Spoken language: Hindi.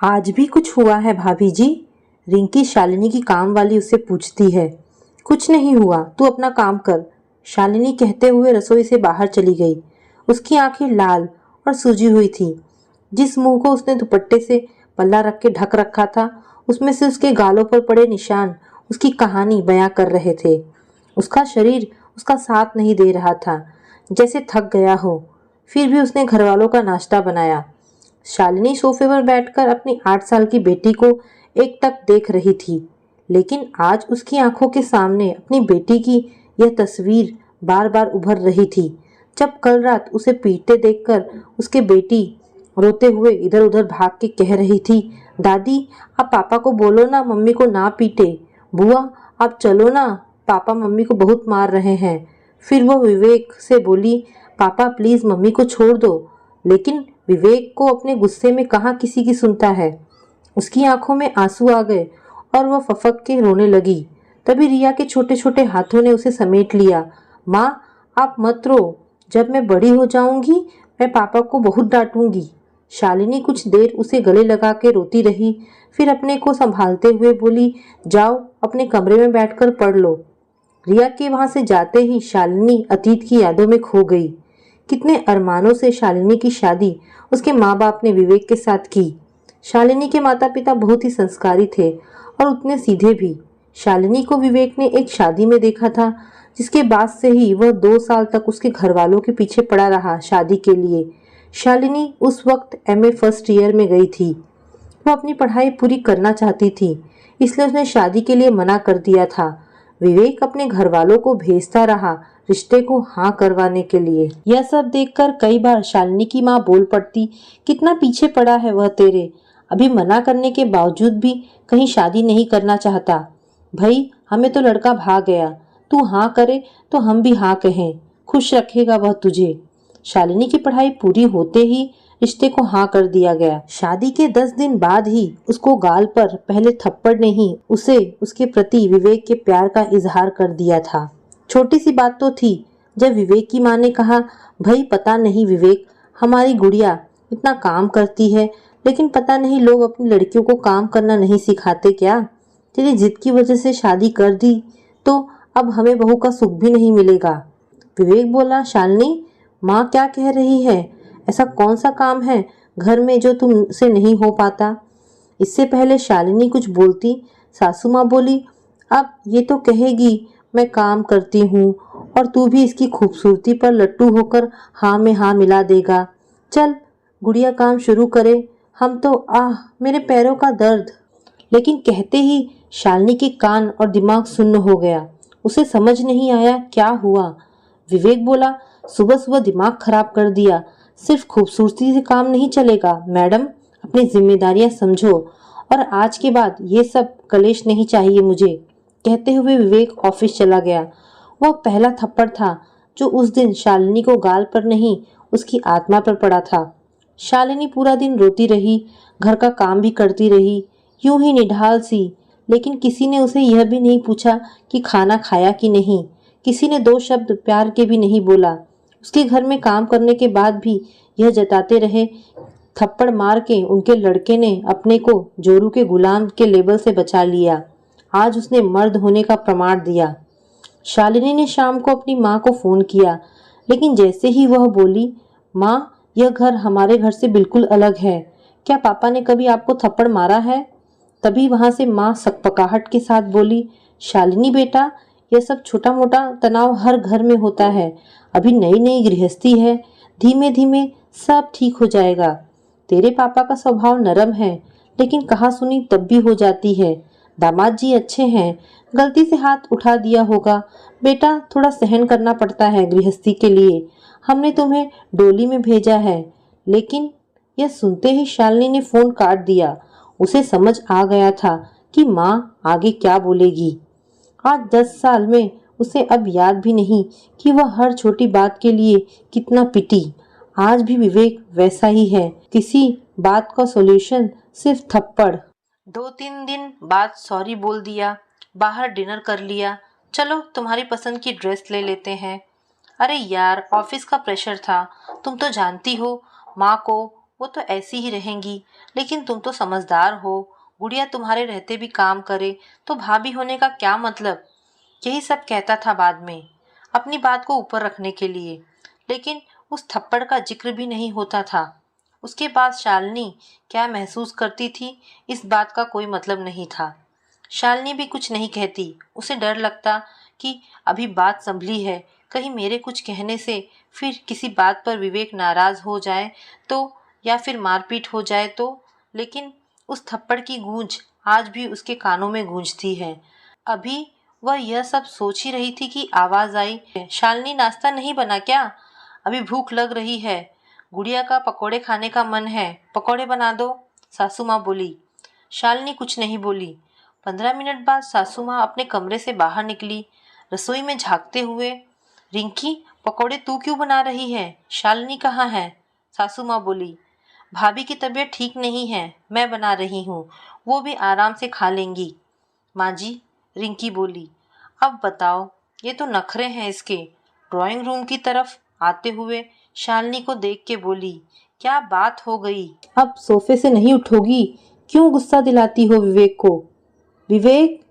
आज भी कुछ हुआ है भाभी जी? रिंकी शालिनी की काम वाली उससे पूछती है। कुछ नहीं हुआ, तू अपना काम कर, शालिनी कहते हुए रसोई से बाहर चली गई। उसकी आंखें लाल और सूजी हुई थी। जिस मुंह को उसने दुपट्टे से पल्ला रख के ढक रखा था, उसमें से उसके गालों पर पड़े निशान उसकी कहानी बयां कर रहे थे। उसका शरीर उसका साथ नहीं दे रहा था, जैसे थक गया हो। फिर भी उसने घरवालों का नाश्ता बनाया। शालिनी सोफे पर बैठकर अपनी 8 साल की बेटी को एकटक देख रही थी, लेकिन आज उसकी आंखों के सामने अपनी बेटी की यह तस्वीर बार बार उभर रही थी। जब कल रात उसे पीटते देखकर उसकी बेटी रोते हुए इधर उधर भाग के कह रही थी, दादी आप पापा को बोलो ना मम्मी को ना पीटे, बुआ आप चलो ना, पापा मम्मी को बहुत मार रहे हैं। फिर वो विवेक से बोली, पापा प्लीज मम्मी को छोड़ दो, लेकिन विवेक को अपने गुस्से में कहाँ किसी की सुनता है। उसकी आंखों में आंसू आ गए और वह फफक के रोने लगी। तभी रिया के छोटे छोटे हाथों ने उसे समेट लिया। माँ आप मत रो, जब मैं बड़ी हो जाऊंगी मैं पापा को बहुत डांटूंगी। शालिनी कुछ देर उसे गले लगा के रोती रही, फिर अपने को संभालते हुए बोली, जाओ अपने कमरे में बैठकर पढ़ लो। रिया के वहां से जाते ही शालिनी अतीत की यादों में खो गई। कितने अरमानों से शालिनी की शादी उसके माँ बाप ने विवेक के साथ की। शालिनी के माता पिता बहुत ही संस्कारी थे और उतने सीधे भी। शालिनी को विवेक ने एक शादी में देखा था, जिसके बाद से ही वह 2 साल तक उसके घर वालों के पीछे पड़ा रहा शादी के लिए। शालिनी उस वक्त एमए फर्स्ट ईयर में गई थी। वो अपनी पढ़ाई पूरी करना चाहती थी, इसलिए उसने शादी के लिए मना कर दिया था। विवेक अपने घर वालों को भेजता रहा रिश्ते को हाँ करवाने के लिए। यह सब देखकर कई बार शालिनी की माँ बोल पड़ती, कितना पीछे पड़ा है वह तेरे, अभी मना करने के बावजूद भी कहीं शादी नहीं करना चाहता। भाई हमें तो लड़का भाग गया, तू हाँ करे तो हम भी हाँ कहें, खुश रखेगा वह तुझे। शालिनी की पढ़ाई पूरी होते ही रिश्ते को हाँ कर दिया गया। शादी के 10 दिन बाद ही उसको गाल पर पहले थप्पड़ ने ही उसे उसके प्रति विवेक के प्यार का इजहार कर दिया था। छोटी सी बात तो थी, जब विवेक की माँ ने कहा, भाई पता नहीं विवेक, हमारी गुड़िया इतना काम करती है, लेकिन पता नहीं लोग अपनी लड़कियों को काम करना नहीं सिखाते क्या। तेरी जिद की वजह से शादी कर दी तो अब हमें बहू का सुख भी नहीं मिलेगा। विवेक बोला, शालिनी माँ क्या कह रही है, ऐसा कौन सा काम है घर में जो तुमसे नहीं हो पाता। इससे पहले शालिनी कुछ बोलती, सासू माँ बोली, अब ये तो कहेगी मैं काम करती हूँ और तू भी इसकी खूबसूरती पर लट्टू होकर हाँ में हाँ मिला देगा। चल गुड़िया काम शुरू करे, हम तो आह मेरे पैरों का दर्द। लेकिन कहते ही शालिनी के कान और दिमाग सुन्न हो गया। उसे समझ नहीं आया क्या हुआ। विवेक बोला, सुबह सुबह दिमाग खराब कर दिया, सिर्फ खूबसूरती से काम नहीं चलेगा मैडम, अपनी जिम्मेदारियां समझो और आज के बाद ये सब कलेश नहीं चाहिए मुझे। कहते हुए विवेक ऑफिस चला गया। वह पहला थप्पड़ था जो उस दिन शालिनी को गाल पर नहीं उसकी आत्मा पर पड़ा था। शालिनी पूरा दिन रोती रही, घर का काम भी करती रही, यूं ही निढाल सी, लेकिन किसी ने उसे यह भी नहीं पूछा कि खाना खाया कि नहीं। किसी ने 2 शब्द प्यार के भी नहीं बोला। उसके घर में काम करने के बाद भी यह जताते रहे, थप्पड़ मार के उनके लड़के ने अपने को जोरू के गुलाम के लेबल से बचा लिया। आज उसने मर्द होने का प्रमाण दिया। शालिनी ने शाम को अपनी माँ को फोन किया, लेकिन जैसे ही वह बोली, माँ यह घर हमारे घर से बिल्कुल अलग है, क्या पापा ने कभी आपको थप्पड़ मारा है? तभी वहां से माँ सकपकाहट के साथ बोली, शालिनी बेटा यह सब छोटा मोटा तनाव हर घर में होता है, अभी नई नई गृहस्थी है, धीमे धीमे सब ठीक हो जाएगा। तेरे पापा का स्वभाव नरम है, लेकिन कहा सुनी तब भी हो जाती है। दामाद जी अच्छे हैं, गलती से हाथ उठा दिया होगा, बेटा थोड़ा सहन करना पड़ता है गृहस्थी के लिए, हमने तुम्हें डोली में भेजा है। लेकिन यह सुनते ही शालिनी ने फोन काट दिया। उसे समझ आ गया था कि माँ आगे क्या बोलेगी। आज 10 साल में उसे अब याद भी नहीं कि वह हर छोटी बात के लिए कितना पिटी। आज भी विवेक वैसा ही है, किसी बात का सॉल्यूशन सिर्फ थप्पड़। 2-3 दिन बाद सॉरी बोल दिया, बाहर डिनर कर लिया, चलो तुम्हारी पसंद की ड्रेस ले लेते हैं। अरे यार ऑफिस का प्रेशर था, तुम तो जानती हो माँ को वो तो ऐसी ही रहेंगी, लेकिन तुम तो समझदार हो। गुड़िया तुम्हारे रहते भी काम करे तो भाभी होने का क्या मतलब। यही सब कहता था बाद में, अपनी बात को ऊपर रखने के लिए। लेकिन उस थप्पड़ का जिक्र भी नहीं होता था। उसके बाद शालिनी क्या महसूस करती थी, इस बात का कोई मतलब नहीं था। शालिनी भी कुछ नहीं कहती। उसे डर लगता कि अभी बात संभली है, कहीं मेरे कुछ कहने से फिर किसी बात पर विवेक नाराज हो जाए तो, या फिर मारपीट हो जाए तो। लेकिन उस थप्पड़ की गूंज आज भी उसके कानों में गूंजती है। अभी वह यह सब सोच ही रही थी कि आवाज आई, शालिनी नाश्ता नहीं बना क्या? अभी भूख लग रही है। गुड़िया का पकोड़े खाने का मन है, पकोड़े बना दो, सासू माँ बोली। शालिनी कुछ नहीं बोली। 15 मिनट बाद सासू माँ अपने कमरे से बाहर निकली, रसोई में झांकते हुए। रिंकी, पकोड़े तू क्यों बना रही है? शालिनी कहाँ है? सासू माँ बोली। भाभी की तबीयत ठीक नहीं है, मैं बना रही हूँ, वो भी आराम से खा लेंगी। माँ जी, रिंकी बोली। अब बताओ, ये तो नखरे हैं इसके। ड्राइंग रूम की तरफ आते हुए शालिनी को देख के बोली, क्या बात हो गई? अब सोफे से नहीं उठोगी? क्यों गुस्सा दिलाती हो विवेक को? विवेक,